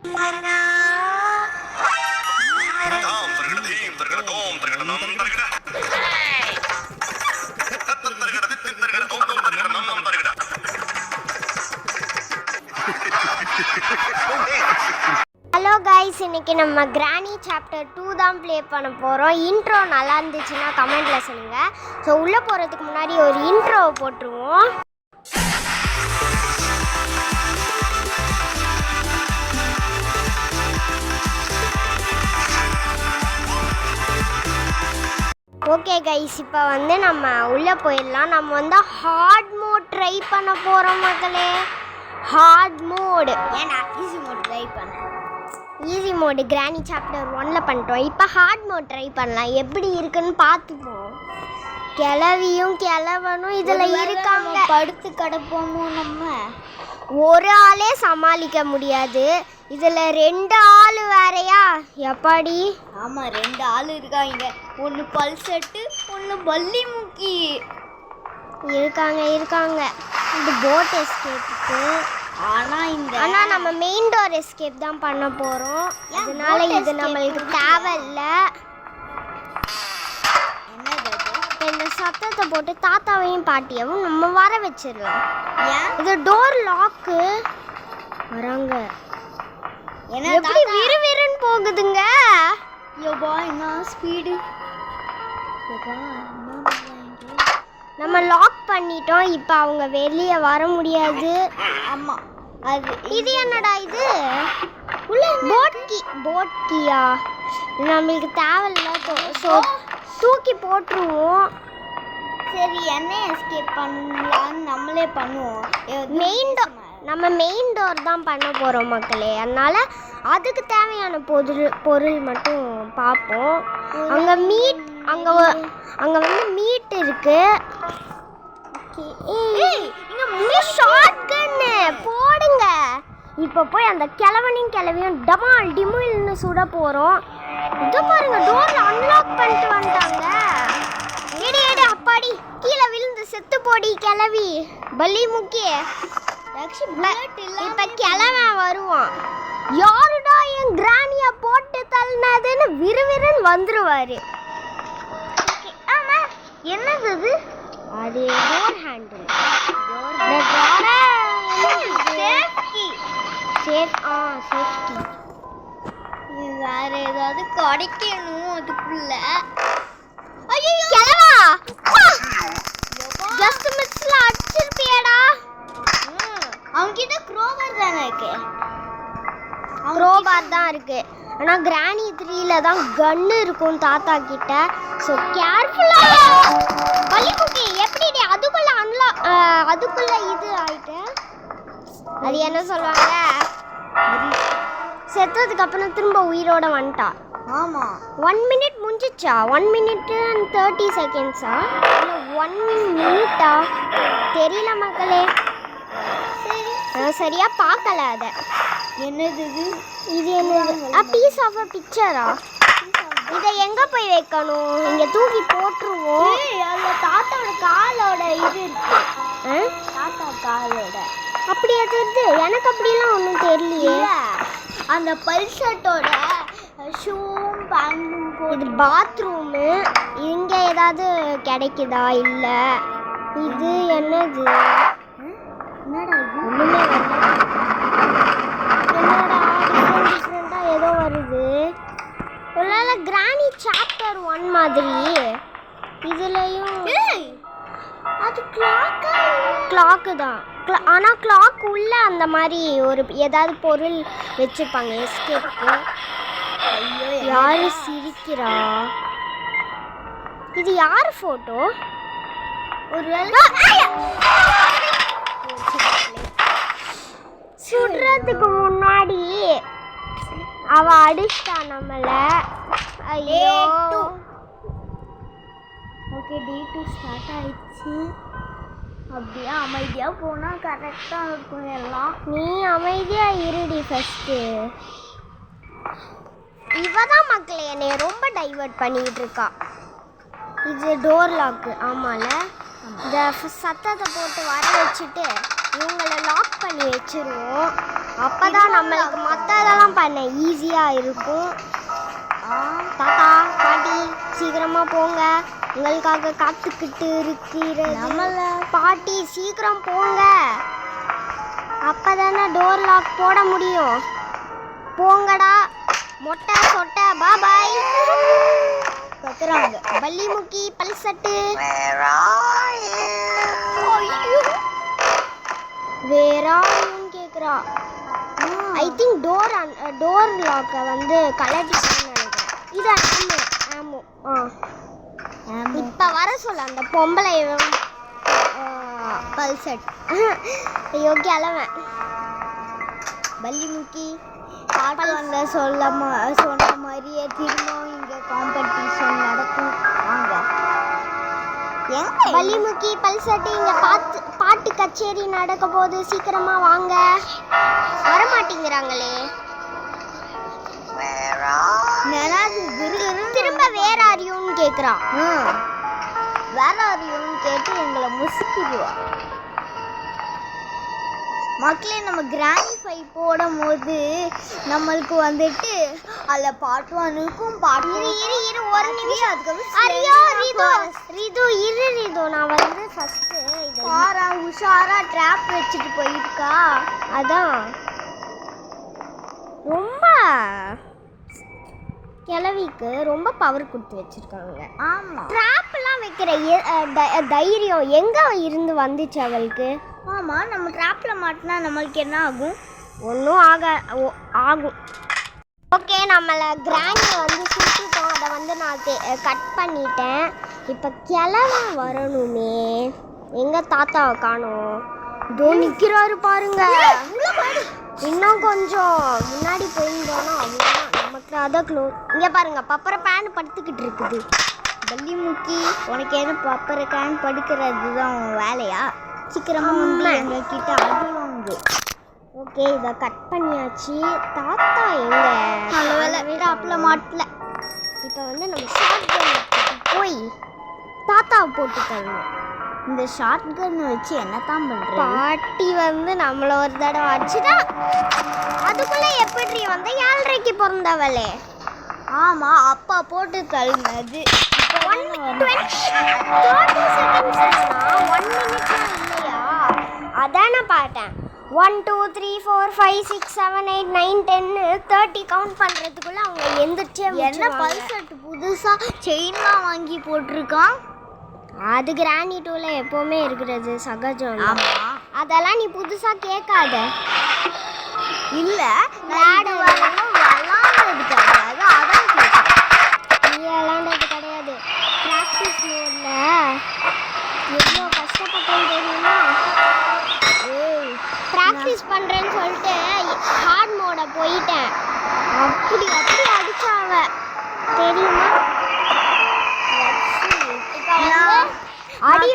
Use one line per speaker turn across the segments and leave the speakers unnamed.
Hello guys, இன்னைக்கு நம்ம கிராணி சாப்டர் 2 தான் ப்ளே பண்ண போகிறோம். இன்ட்ரோ நல்லா இருந்துச்சுன்னா கமெண்ட்டில் சொல்லுங்கள். ஸோ உள்ளே போகிறதுக்கு முன்னாடி ஒரு இன்ட்ரோவை போட்டுருவோம். ஓகே கைஸ், இப்போ நம்ம உள்ளே போயிடலாம். நம்ம ஹார்ட் மோட் ட்ரை பண்ண போகிறோம் மக்களே. ஹார்ட் மோடு ஏன்னா ஈஸி மோட் ட்ரை பண்ணேன். ஈஸி மோடு கிராணி சாப்டர் 1ல் பண்ணிட்டோம். இப்போ ஹார்ட் மோட் ட்ரை பண்ணலாம். எப்படி இருக்குன்னு பார்த்துப்போம். கிளவியும் கிளவனும் இதில் இருக்காங்க.
படுத்து கிடப்போமோ நம்ம.
ஒரு ஆளே சமாளிக்க முடியாது. இதில் 2 ஆள் வேறையா எப்பாடி?
ஆமாம், 2 ஆள் இருக்காங்க. ஒன்று பல்செட்டு, ஒன்று பல்லி முக்கி
இருக்காங்க. இது போட் எஸ்கேப்புக்கு. ஆனால் நம்ம மெயின் டோர் எஸ்கேப் தான் பண்ண போகிறோம். அதனால இது நம்மளுக்கு தேவையில்லை. இந்த சத்தத்தை போட்டு தாத்தாவையும் பாட்டியவும் நம்ம வர வச்சிடலாம். இது டோர் லாக்கு. வராங்க. எப்படி விறுவிறுன்னு போகுதுங்க.
என்ன ஸ்பீடு.
நம்ம லாக் பண்ணிட்டோம். இப்போ அவங்க வெளியே வர முடியாது.
ஆமாம்,
இது என்னடா இது? போட் கீயா? நம்மளுக்கு தேவையில்ல. ஸோ தூக்கி போட்டுருவோம்.
சரி, என்ன எஸ்கேப் பண்ணலான்னு நம்மளே பண்ணுவோம்.
நம்ம மெயின் டோர் தான் பண்ண போகிறோம் மக்களே. அதனால் அதுக்கு தேவையான பொருள் மட்டும் பார்ப்போம். அங்கே மீட் இருக்கு. ஷாட்கன்னு போடுங்க. இப்போ போய் அந்த கிழவியும் டமால் டிமுல்னு சுட போகிறோம். இதை பாருங்க, டோர் அன்லாக் பண்ணிட்டு வந்துட்டாங்க. அப்பாடி, கீழே விழுந்து செத்து போடி கிளவி பல்லி முக்கிய. இப்ப கிழவன் வருவான். யாருடா என் கிராணிய போட்டு தள்ளினதுன்னு விறுவிறுன்னு வந்துருவாரு.
என்னது அது?
அது டோர் ஹேண்டில். சேஃப்டி.
வேற ஏதாவது கிடைக்கணும் அதுக்குள்ள.
ஐயோ கிழவா, ஜஸ்ட் மிஸ்ல அடிச்சிருப்பியடா.
அவன்கிட்ட க்ரோபார் தானே இருக்கு.
க்ரோபார் தான் இருக்கு. ஆனால் கிராணி 3ல தான் கன்னு இருக்கும் தாத்தா கிட்ட. ஸோ கேர்ஃபுல்லா. பள்ளிக்குட்டி எப்படி அதுக்குள்ள இது ஆயிட்டு. அது என்ன சொல்லுவாங்க, செத்ததுக்கு அப்புறம் திரும்ப உயிரோட வந்துட்டா.
ஆமா,
1 மினிட் முடிஞ்சிச்சா? 1 மினிட் and 30 செகண்ட்ஸா இல்லை 1 மினிட்டா தெரியல மக்களே. சரியா பார்க்கல. அதை
என்னது
இது? என்னது? பீஸ் ஆஃப் அ பிக்சரா? இதை எங்க போய் வைக்கணும்? இங்க தூக்கி போட்டுருவோம்.
தாத்தாவோட காலோட இது இருக்கு. தாத்தா காலோட
அப்படி அது இருக்கு. எனக்கு அப்படிலாம் ஒன்றும் தெரியலையே.
அந்த பல்சட்டோட ஷூம் பேண்டும்.
இது பாத்ரூமு. இங்கே ஏதாவது கிடைக்குதா? இல்லை. இது என்னது?
என்னடா இது?
ஒன்றுமே என்னடா டிஃப்ரெண்டாக ஏதோ வருது. ஒருவேளை கிராணி சாப்டர் 1 மாதிரி இதுலேயும்
அது
கிளாக்கு தான். ஆனால் கிளாக் உள்ள அந்த மாதிரி ஒரு ஏதாவது பொருள் வச்சுருப்பாங்க எஸ்கேப்க்கு. யாரு சிரிக்கிறா? இது யார் ஃபோட்டோ? சுடுறதுக்கு முன்னாடி அவ அடிச்சிட்டா நம்மள. ஐயோ.
ஓகே, டே 2 ஸ்டார்ட் ஆயிடுச்சு. அப்படியே அமைதியாக போனால் கரெக்டாக இருக்கும் எல்லாம்.
நீ அமைதியாக இருடி ஃபஸ்ட்டு. இவ தான் மக்களே என்னை ரொம்ப டைவர்ட் பண்ணிகிட்டு இருக்கா. இது டோர் லாக்கு. ஆமால, இந்த சத்தத்தை போட்டு வர வச்சுட்டு இவங்களை லாக் பண்ணி வச்சுருவோம். அப்பதான் நம்மளுக்கு மற்றதெல்லாம் பண்ண ஈஸியாக இருக்கும். தாத்தா பாட்டி சீக்கிரமா போங்க, உங்களுக்காக காத்துக்கிட்டு இருக்கிறது. பாட்டி சீக்கிரம் போங்க, அப்பதானே டோர் லாக் போட முடியும். போங்கடா மொட்டை சொட்டை பாய் கத்துறாங்க. பள்ளி முக்கி பல்சட்டு வேறான்னு கேக்குறா. ஐ திங்க் டோர் லாக்கை வந்து கலட்டிட்டேன்னு நினைக்கிறேன். இது ஆமோ இப்போ வர சொல்ல அந்த பொம்பளை பல்சட். ஐயோ கிளவன். பள்ளி முக்கி பாட்டு வந்த சொன்ன மாதிரியே திரும்பவும் இங்கே காம்படிஷன் நடக்கும். வாங்க பள்ளிமுக்கி பல்சட்டி இங்கே பாட்டு கச்சேரி நடக்க போது, சீக்கிரமா வாங்க. வரமாட்டேங்கிறாங்களே. திரும்ப வேற அறியும்னு கேட்குறான். வேற அறியும்னு கேட்டு எங்களை முசுக்கிடுவா. மக்களே நம்ம கிராணி 5 போடும் போது நம்மளுக்கு வந்துட்டு அதில் பாட்டு ஒன்றுக்கும் பாட்டு இரு ஒரு நிமிஷம். அதுக்கு நான் வந்து ஃபஸ்ட்டு இதை உஷாரா ட்ராப் வச்சுட்டு போயிருக்கா. அதான் ரொம்ப கிழவிக்கு ரொம்ப பவர் கொடுத்து வச்சிருக்காங்க. ஆமாம், ட்ராப்லாம் வைக்கிற தைரியம் எங்கே இருந்து வந்துச்சு அவளுக்கு? ஆமாம், நம்ம ட்ராப்பில் மாட்டினா நம்மளுக்கு என்ன ஆகும்? ஒன்றும் ஆகும். ஓகே, நம்மளை கிராண்டியை வந்து சுட்டுட்டோம். அதை வந்து நான் கட் பண்ணிட்டேன். இப்போ கிழவன் வரணுமே, எங்கள் தாத்தாவை காணோம். இதோ நிற்கிறாரு பாருங்க. இன்னும் கொஞ்சம் முன்னாடி போயிருந்தோன்னா அவ்வளோதான், நமக்கு அதான் க்ளோஸ். இங்கே பாருங்க, பப்பரை பேன் படுத்துக்கிட்டு இருக்குது. பள்ளி முக்கி உனக்கு என்ன பப்பரை பேன் படுக்கிறது தான் வேலையா? சீக்கிரமாக வந்து எங்ககிட்ட அடிவாங்கு. ஓகே, இதை கட் பண்ணியாச்சு. தாத்தா எங்க? நல்ல வேலை டாப்பில் மாட்டல. இப்போ வந்து நம்ம ஷார்ட் கன் போய் தாத்தாவை போட்டு தரணும். இந்த ஷார்ட் கன் வச்சு என்னத்தான் பண்ணுறேன்? பாட்டி வந்து நம்மளை ஒரு தடவை அடிச்சுட்டா. அதுக்குள்ளே எப்படி வந்து 7:30க்கு பிறந்தவளே. ஆமாம், அப்பா போட்டு தள்ளினது. 1 minute 30 seconds 1 minute இல்லையா? அதானே பார்த்தேன். 1 2 3 4 5 6 7 8 9 10 30 கவுண்ட் பண்ணுறதுக்குள்ளே அவங்க எந்திரிச்சே. என்ன பல்சட் புதுசாக செயின்லாம் வாங்கி போட்டிருக்கான்? அது கிராணி 2ல எப்போவுமே இருக்கிறது சகஜம். அதெல்லாம் நீ புதுசாக கேட்காத. இல்லை விளாடுறதுக்கு கிடையாது, அதான் கேட்குறேன். நீ விளாண்டது கிடையாது. ப்ராக்டிஸ் மோடில் எவ்வளோ கஷ்டப்பட்டேன்னு தெரியுமா? ப்ராக்டிஸ் பண்ணுறேன்னு சொல்லிட்டு ஹார்ட் மோட போயிட்டேன். அப்படி அடிச்சாவ தெரியுமா? அடி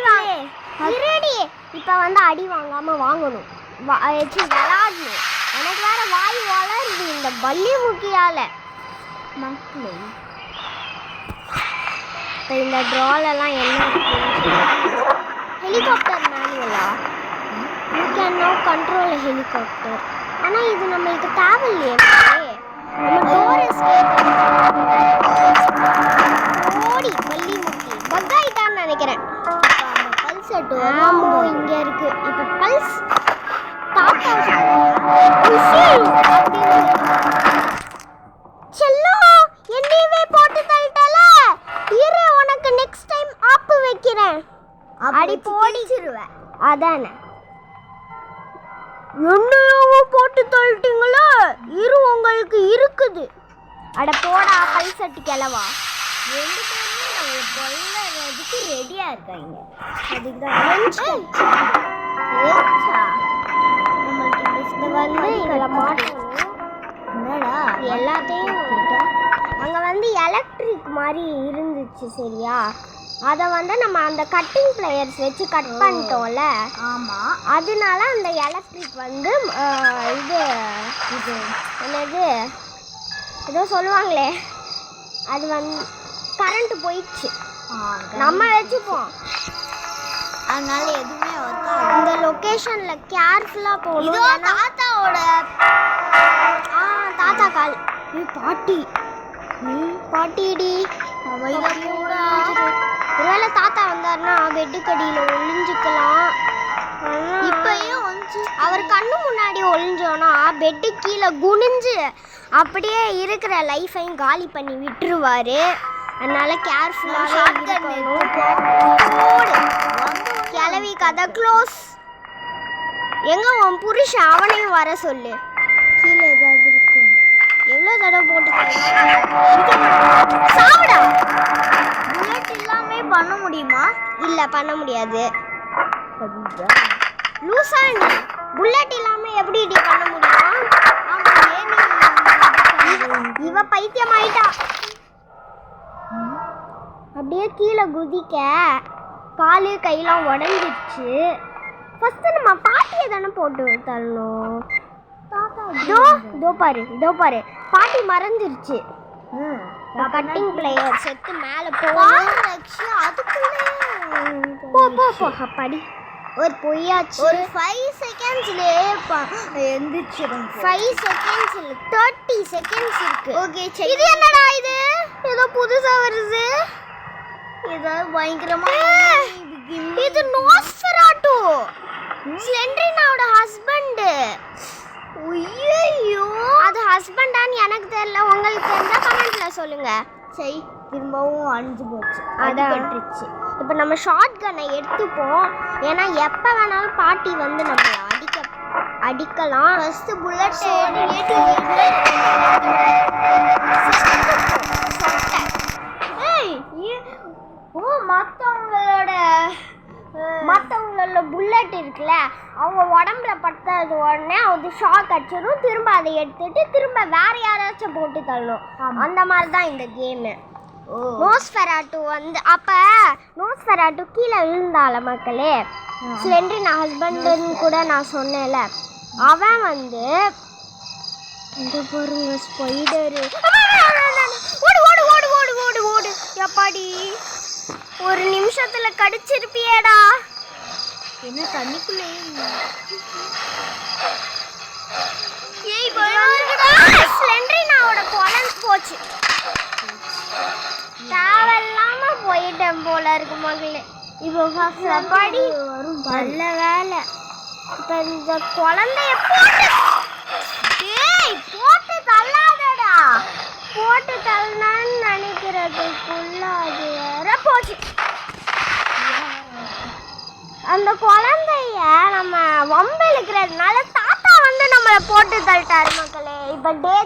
இருடி. இப்போ வந்து அடி வாங்காமல் வாங்கணும், விளாடணும். எனக்கு வேற வாய் வளருது இந்த பள்ளி முக்கியால். மக்களே, இப்போ இந்த ட்ராலெல்லாம் என்ன ஹெலிகாப்டர் மேனுவலா? You can now control helicopter. ஆனால் இது நம்மளுக்கு தேவையில்லையே. நம்ம டோர் எஸ்கேப் ஓடி பள்ளி முக்கி பக்காயிட்டான்னு நினைக்கிறேன். பல்சட் ஆமோ இங்கே இருக்கு. இப்போ பல்ஸ் தாத்தா செல்லம் என்னையவே போட்டு தள்ளிட்டால. இரு, உனக்கு நெக்ஸ்ட் டைம் ஆப்பு வைக்கிறேன். அடி போடிச்சிருவேன். அதானே, என்னையும் போட்டு தள்ளிட்டீங்களா? இரு, உங்களுக்கு இருக்குது. அட போடா பல்சட்டு கிளவா. 2 பேருமே நம்ம கொல்லுறதுக்கு ரெடியாக இருக்காங்க. அதுதான் நம்மளுக்கு வந்து இதில் மாட்டணும். என்னடா எல்லாத்தையும் அங்கே வந்து எலக்ட்ரிக் மாதிரி இருந்துச்சு சரியா? அதை வந்து நம்ம அந்த கட்டிங் பிளேயர்ஸ் வச்சு கட் பண்ணிட்டோம்ல. ஆமாம், அதனால அந்த எலக்ட்ரிக் வந்து இது என்னது ஏதோ சொல்லுவாங்களே, அது வந்து கரண்ட் போயிடுச்சு. நம்ம வச்சுப்போம், அதனால எதுவுமே இந்த லொக்கேஷனில் கேர்ஃபுல்லாக போகணும். தாத்தாவை
தாத்தாவோட
தாத்தா கால் பாட்டி பாட்டிடி ஒருவேளை தாத்தா வந்தாருன்னா பெட்டுக்கடியில் ஒளிஞ்சுக்கலாம்.
இப்பயும் வந்து
அவர் கண்ணு முன்னாடி ஒளிஞ்சோன்னா பெட்டு கீழே குனிஞ்சு அப்படியே இருக்கிற லைஃபையும் காலி பண்ணி விட்டுருவாரு. அதனால கேர்ஃபுல்லாக கிளவி கதை க்ளோஸ். எங்க உன் புருஷன் அவனையும் வர சொல்லு.
கீழே ஏதாவது இருக்கு.
எவ்வளோ தடவை போட்டு சாப்பிடா.
புல்லட் இல்லாமே பண்ண முடியுமா?
இல்லை பண்ண முடியாது. லூசா நீ புல்லட் இல்லாமல் எப்படி இப்படி பண்ண முடியும்? இவ பைத்தியம் ஆயிட்டா. அப்படியே கீழே குதிக்க காலு கையெல்லாம் உடஞ்சிருச்சு. ஃபஸ்ட்டு நம்ம பாட்டியை தானே போட்டு தரணும். இதோ பாரு இதோ பாரு பாட்டி மறந்துருச்சு. கட்டிங் பிளேயர் செத்து மேலே
அதுக்குள்ளே
போ போ போ படி ஒரு பொய்யாச்சு.
ஒரு 5 செகண்ட்ஸ்லேயே எந்திரிச்சிடும்.
5 செகண்ட்ஸ் இல்லை 30 செகண்ட்ஸ் இருக்கு.
ஓகே
இது என்னடா இது ஏதோ புதுசா வருது.
ஏதாவது பயங்கரமா
இது நோஸ்ஃபெராட்டோ ஸ்லெண்டரினாவோட ஹஸ்பண்ட்.
ஐயோ
அது ஹஸ்பண்டான்னு எனக்கு தெரியல. உங்களுக்கு தெரிஞ்சா கமெண்ட்ல சொல்லுங்க.
சரி திரும்பவும் அழிஞ்சு போச்சு.
அடிபட்டுருச்சு. இப்போ நம்ம ஷார்ட் கன்னை எடுத்துப்போம். ஏன்னா எப்போ வேணாலும் பாட்டி வந்து நம்மளை அடிக்கலாம்.
ஃபர்ஸ்ட் புல்லட்
மற்றவங்களோட புல்லட் இருக்குல்ல அவங்க உடம்புல பட்டது உடனே அது ஷாக் அடிச்சிடும். திரும்ப அதை எடுத்துட்டு திரும்ப வேற யாராச்சும் போட்டு தள்ளணும். அந்த மாதிரி தான் இந்த கேமு. நோஸ்ஃபெராட்டோ வந்து அப்போ நோஸ்ஃபெராட்டோ கீழே விழுந்தால மக்களே. ஸ்லெண்டரினா ஹஸ்பண்டுன்னு கூட நான் சொன்னேன்ல. அவன் வந்து இந்த பாருங்க ஸ்பைடரு. ஓடு ஓடு ஓடு ஓடு ஓடு ஓடு எப்பாடி ஒரு நிமிஷத்துல கடிச்சிருப்பியேடா.
என்ன தண்ணிக்குள்ளே
ஸ்லெண்டரினாவோட குழந்தை போச்சு. தேவையில்லாம போயிட்டேன் போல இருக்கு மகளே. இப்போ படி
வரும்.
நல்ல வேலை. இப்போ இந்த குழந்தைய போட்டு போட்டு தள்ளாதடா. போட்டு தள்ளான்னு நினைக்கிறதுக்குள்ள அது வேற போச்சு. அந்த குழந்தைய நம்ம வம்பிழுக்கிறதுனால தாத்தா வந்து நம்மளை போட்டு தள்ளிட்டாரு மக்களே. இப்போ டே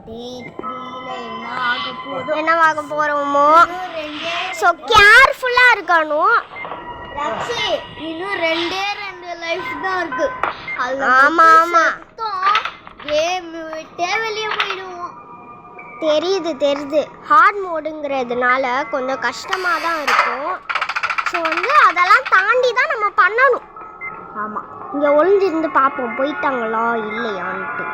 3 என்னவாக போகிறோமோ. ஸோ கேர்ஃபுல்லாக இருக்கணும்.
இன்னும் 2 லைஃப் தான் இருக்கு.
ஆமாம் ஆமாம்
கேம் விட்டே வெளியே போயிடுவோம்.
தெரியுது ஹார்ட் மோடுங்கிறதுனால கொஞ்சம் கஷ்டமாக தான் இருக்கும். ஸோ வந்து அதெல்லாம் தாண்டி தான் நம்ம பண்ணணும். ஆமாம் இங்கே ஒளிஞ்சிருந்து பார்ப்போம் போயிட்டாங்களா இல்லையான்ட்டு.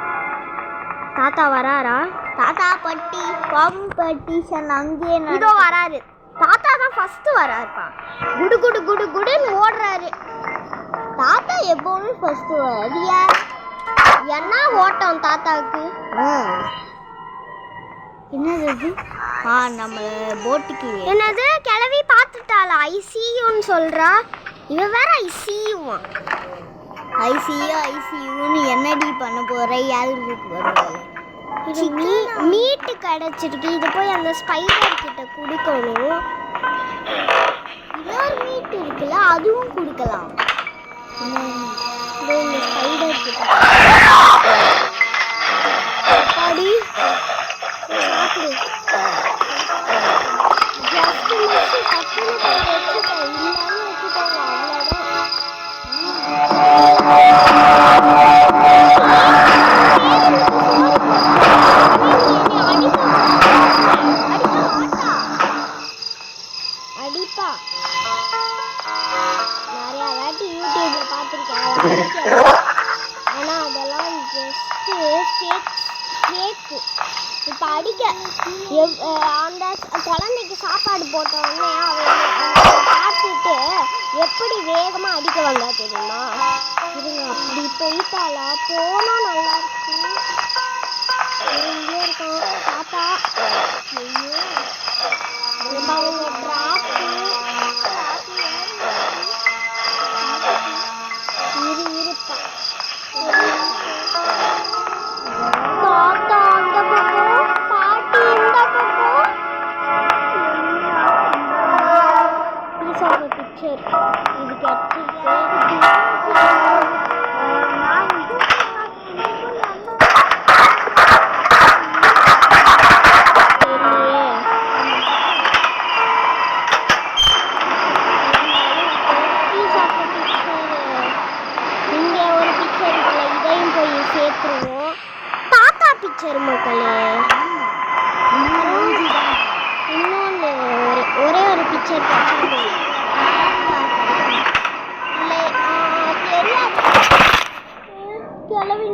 தாத்தா வராரா?
தாத்தா பட்டி காம்படிஷன் அங்கேயே
இதோ வராரு. தாத்தா தான் ஃபர்ஸ்ட் வராருப்பா. குடு குடு குடு குடுன்னு ஓடுறாரு.
தாத்தா எப்பவுமே ஃபர்ஸ்ட் வராதியா?
என்ன ஓட்டம் தாத்தாவுக்கு.
என்னது நம்ம போட்டுக்கு
என்னது கிளவி பார்த்துட்டாளா? ஐசியூன்னு சொல்கிறா. இவன் வேற ஐசியூவா?
ஐசியூன்னு என்னடி பண்ண போகிற? யாருக்கு வருவாங்க?
இது மீட்டு கிடச்சிருக்கு. இது போய் அந்த ஸ்பைடர் கிட்ட கொடுக்கணும்.
இன்னொரு மீட் இருக்குல்ல அதுவும் கொடுக்கலாம்.
இந்த ஸ்பைடர் கிட்ட அடி சாப்பிடு. ஜஸ்ட் மிஸ் டக்குனு போய் வச்சுட்டேன். இல்லாமல் வச்சுட்டாங்க அடிப்பா. நிறையா வாட்டி யூடியூப்ல பார்த்துருக்கேன். ஆனால் அதெல்லாம் ஜஸ்ட்டு ஃபேக்கு. இப்போ அடிக்க அந்த குழந்தைக்கு சாப்பாடு போட்ட உடனே அவன் பார்த்துட்டு எப்படி வேகமாக அடிக்க வந்தா தெரியுமா? இருங்க அப்படி போயிட்டாளா போனா நல்லா இருக்கு இங்கே இருக்கோம் பாப்பா ஐயோ அவங்க டிராப்பு இருப்பா தாத்தா அந்த பக்கம் பாட்டி இந்த பக்கம் பீஸ் ஆஃப் பிக்சர் இது இங்கே ஒரு பிக்சர் இருக்குல்ல இதையும் போய் சேர்த்துருவோம் தாத்தா பிக்சர் மக்களே இன்னொன்று ஒரே ஒரு பிக்சர் இல்லை தெரியாது கிளவி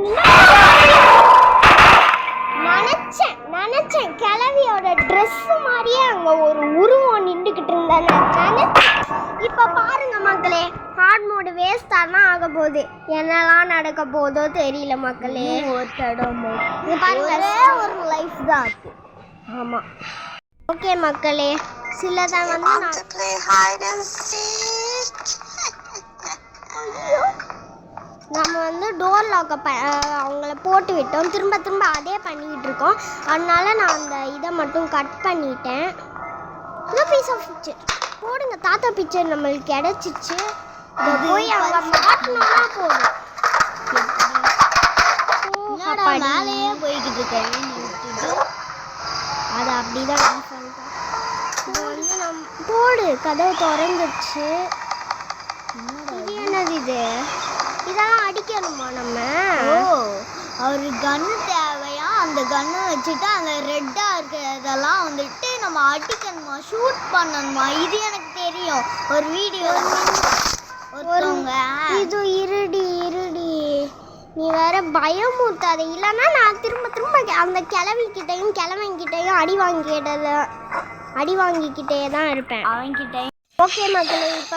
நினைச்சேன் கிளவியோட ட்ரெஸ் மாதிரியே அங்கே ஒரு உருவம் நின்றுக்கிட்டு இருந்தேன் நினைச்சேன் இப்போ பாருங்க மக்களே ஹார்ட் மோடு வேஸ்ட் தான் ஆக போகுது என்னெல்லாம் நடக்க போதோ தெரியல மக்களே ஒரு லைஃப் தான் இருக்கு ஆமாம் ஓகே மக்களே சிலதான் வந்து நம்ம வந்து டோர் லாக்கை அவங்கள போட்டு விட்டோம் திரும்ப அதே பண்ணிக்கிட்டு இருக்கோம் அதனால நான் அந்த இதை மட்டும் கட் பண்ணிட்டேன் இந்த பீஸ் ஆஃப் பிக்சர் போடுங்க தாத்தா பிக்சர் நம்மளுக்கு கிடைச்சிச்சு இதை போய் அவங்க மாட்டினா போதும் மேலேயே போய்கிட்டு இருக்கேன் அது அப்படிதான் இது வந்து போடு கதவு திறந்துச்சு இது என்னது இது இதெல்லாம் அடிக்கணுமா நம்ம
ஒரு கன்னு தேவையா அந்த கன்னு வச்சுட்டு அந்த ரெட்டா இருக்கிறதெல்லாம் வந்துட்டு நம்ம அடிக்கணுமா ஷூட் பண்ணணுமா இது எனக்கு தெரியும் ஒரு வீடியோ
இது இருடி நீ வேற பயமுத்தாத இல்லைன்னா நான் திரும்ப அந்த கிழவன்கிட்டையும் அடி வாங்கிக்கிட்டே தான் இருப்பேன்
அவன்கிட்ட
ஓகே மக்களே இப்போ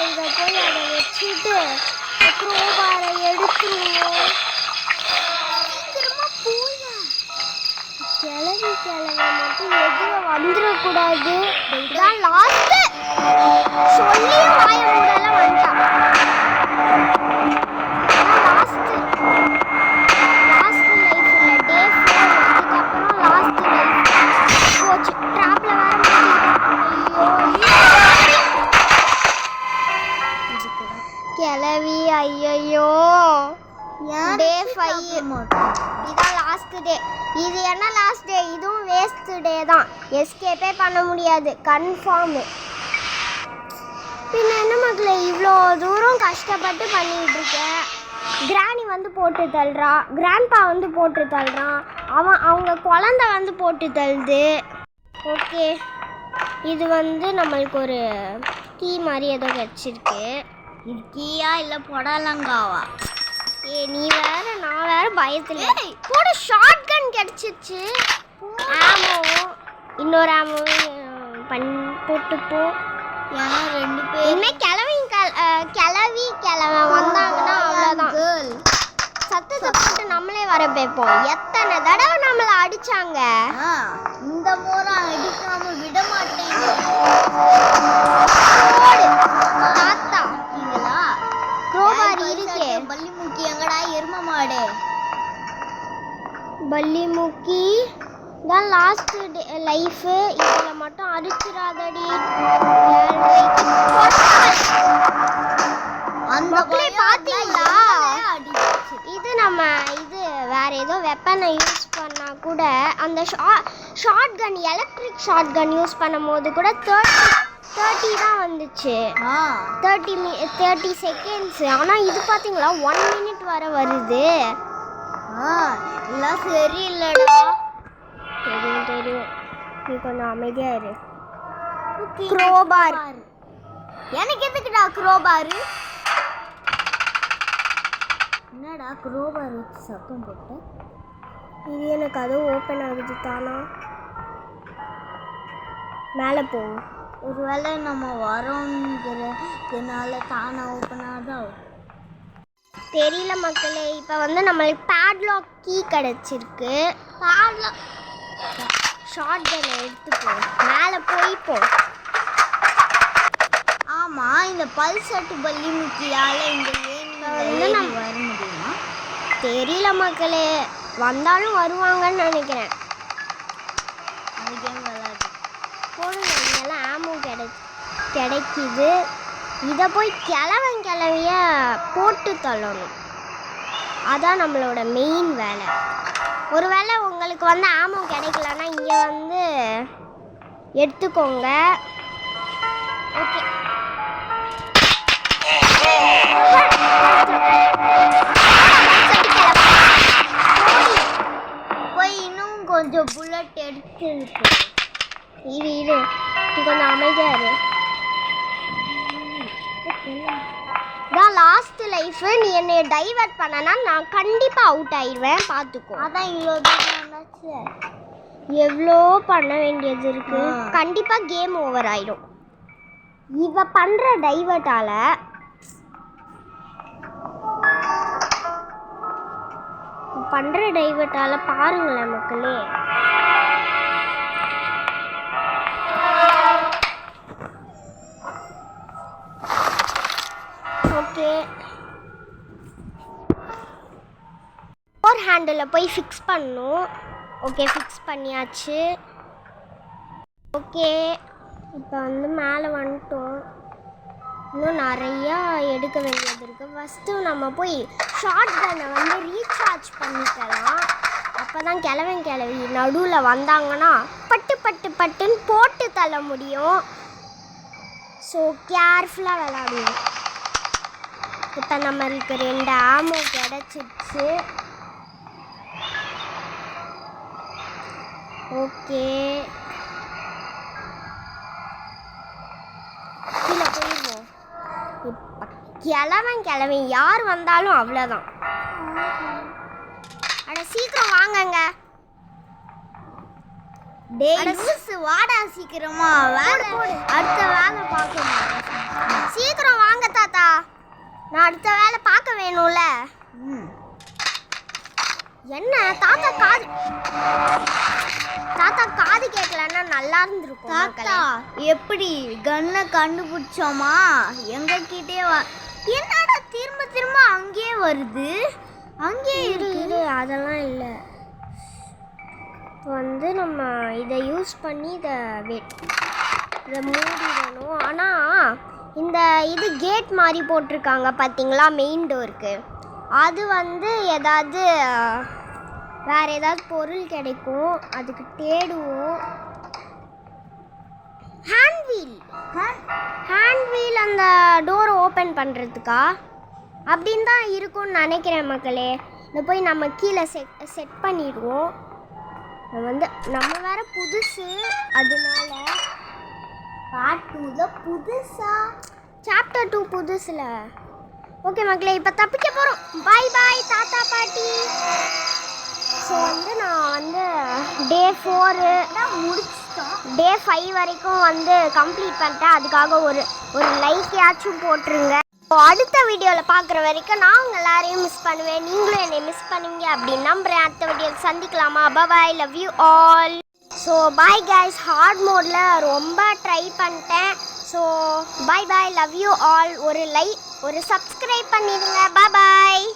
இதை போய் அதை வச்சுட்டு க்ரோபாரை எடுத்துருவோம் சீக்கிரமா போயா கிளவி மட்டும் எதுவும் வந்துடக்கூடாது இதுதான் லாஸ்ட்டு சொல்லியும் வாய மூடல வந்துட்டான் லாஸ்ட் லைஃப் இல்லை டே 4 அதுக்கப்புறம் லாஸ்ட் லைஃப் போச்சு ட்ராப்ல கிளவி ஐயோ டே 5 இதான் லாஸ்ட் டே இது என்ன லாஸ்ட் டே இதுவும் வேஸ்ட் டே தான் எஸ்கேப்பே பண்ண முடியாது கன்ஃபார்மு பின்ன என்ன மக்களே இவ்வளோ தூரம் கஷ்டப்பட்டு பண்ணிக்கிட்டு இருக்கேன் கிராணி வந்து போட்டு தள்ளுறா கிராண்ட்பா வந்து போட்டு தள்ளுறான் அவங்க குழந்தை வந்து போட்டு தள்ளுது ஓகே இது வந்து நம்மளுக்கு ஒரு கீ மாதிரி ஏதோ கிடச்சிருக்கு
இது கீயா இல்லை புடலங்காவா
நீ வேற நான் வேற பயத்துல கூட ஷார்ட் கன் கிடைச்சிச்சு ஆமோ இன்னொரு ஆமோவும் போட்டுப்போ
ஏன்னா 2 பேருமே
கிளவன் வந்தாங்கன்னா அவ்வளோதான் சத்தத்தை போட்டு நம்மளே வர வைப்போம் எத்தனை தடவை நம்மளை அடிச்சாங்க
இந்த முறை அடிக்காம விட மாட்டேன்
தாத்தா க்ரோபார் இருக்கே
பள்ளி மூக்கி எங்கடா எரும மாடு
பள்ளி மூக்கி தான் லாஸ்ட் லைஃபு இதில் மட்டும் அடிச்சிடாதடி
அந்த
மக்களே பார்த்தீங்களா இது நம்ம இது வேற ஏதோ வெப்பனை யூஸ் பண்ணால் கூட அந்த short gun electric short gun use பண்ணும் போது கூட 30 தான் வந்துச்சு 30 செகண்ட்ஸ் ஆனால் இது பார்த்தீங்களா 1 மினிட் வர வருது
எல்லாம் சரியில்லடா
தெரியும் நீ கொஞ்சம் அமைதியா இரு க்ரோபார்
எனக்கு எதுக்குடா க்ரோபார் என்னடா க்ரோபார் வச்சு சத்தம் போட்டு
இது எனக்கு அதுவும் ஓப்பன் ஆகுது தானா மேலே போகும்
ஒருவேளை நம்ம வரோங்கிறதுனால தானே ஓப்பன் ஆகுதா?
தெரியல மக்களே. இப்போ வந்து நம்மளுக்கு பேட்லாக் கீ கிடச்சிருக்கு.
பேட்லாக்
ஷார்ட் கன் எடுத்துப்போம், மேலே போய்ப்போம்.
ஆமாம், இந்த பல்சட்டு பள்ளி முக்கியால் இந்த வந்து நம்ம வர முடியுமா?
தெரியல மக்களே, வந்தாலும் வருவாங்கன்னு நினைக்கிறேன்.
அந்த கேம் விளையாடு
போடுங்க, இங்கெல்லாம் ஆமோ கிடைக்குது. இதை போய் கிளவிய போட்டு தள்ளணும். அதான் நம்மளோட மெயின் வேலை. ஒருவேளை உங்களுக்கு வந்து ஆமோ கிடைக்கலன்னா இங்கே வந்து எடுத்துக்கோங்க. ஓகே,
போய் இன்னும் கொஞ்சம் புல்லட் எடுத்து
இரு நீ கொஞ்சம் அமைதியா இரு. இதான் லாஸ்ட் லைஃப். நீ என்னை டைவர்ட் பண்ணனா நான் கண்டிப்பாக அவுட் ஆயிடுவேன், பார்த்துக்கோ.
அதான் இவ்வளோ தூரம் வந்தாச்சு.
எவ்வளோ பண்ண வேண்டியது இருக்கு. கண்டிப்பாக கேம் ஓவர் ஆயிடும் இவ பண்ணுற டைவர்ட்டால. பாருங்களேன் மக்களே. ஓகே, டோர் ஹேண்டில் போய் ஃபிக்ஸ் பண்ணணும். ஓகே, ஃபிக்ஸ் பண்ணியாச்சு. ஓகே, இப்போ வந்து மேலே வந்துட்டோம். இன்னும் நிறையா எடுக்க வேண்டியது இருக்குது. ஃபஸ்ட்டு நம்ம போய் ஷார்ட் கன்னை வந்து ரீசார்ஜ் பண்ணிக்கலாம். அப்போ தான் கிளவி நடுவில் வந்தாங்கன்னா பட்டுன்னு போட்டு தள்ள முடியும். ஸோ கேர்ஃபுல்லாக விளாடுவோம். இப்போ நம்மளுக்கு 2 ஆமோ கிடச்சிச்சு. ஓகே, கீழே போயிடுவோம். இப்போ கிளவன் யார் வந்தாலும் அவ்வளோதான். அட சீக்கிரம் வாங்கங்க.
வாடா சீக்கிரமா, வேலை அடுத்த வேலை பார்க்கணும்.
சீக்கிரம் வாங்க தாத்தா, நான் அடுத்த வேலை பார்க்க வேணும்ல. என்ன தாத்தா காது கேட்கலன்னா நல்லா இருந்திருக்கும்.
தாத்தா எப்படி கன்னை கண்டுபிடிச்சோமா? எங்க கிட்டே என்னடா திரும்ப அங்கேயே வருது? அங்கேயே
இரு அதெல்லாம் இல்லை. வந்து நம்ம இதை யூஸ் பண்ணி இதை மூடிடணும். ஆனால் இந்த இது கேட் மாதிரி போட்டிருக்காங்க பார்த்தீங்களா, மெயின் டோருக்கு. அது வந்து வேறு ஏதாவது பொருள் கிடைக்கும், அதுக்கு தேடுவோம். ஹேண்ட்வீல் அந்த டோரை ஓப்பன் பண்ணுறதுக்கா அப்படின்னு தான் இருக்கும்னு நினைக்கிறேன் மக்களே. இதை போய் நம்ம கீழே செட் பண்ணிடுவோம். நம்ம வேற புதுசு, அதனால
பார்ட் 2 புதுசா,
சாப்டர் 2 புதுசுல. ஓகே மக்களே, இப்போ தப்பிக்க போகிறோம். பாய் தாத்தா பாட்டி. ஸோ வந்து நான் டே 4
முடிச்சிட்டோம்.
டே 5 வரைக்கும் கம்ப்ளீட் பண்ணிட்டேன். அதுக்காக ஒரு லைக்கையாச்சும் போட்டுருங்க. அடுத்த வீடியோவில் பார்க்குற வரைக்கும் நான் உங்கள் எல்லாரையும் மிஸ் பண்ணுவேன், நீங்களும் என்னை மிஸ் பண்ணுவீங்க அப்படின்னு நம்புகிறேன். அடுத்த வீடியோவில் சந்திக்கலாமா? Bye, love you all. So bye guys, hard மோடில் ரொம்ப ட்ரை பண்ணிட்டேன். So bye, love you all. ஒரு லைக், ஒரு சப்ஸ்கிரைப் பண்ணிடுங்க. பாய்.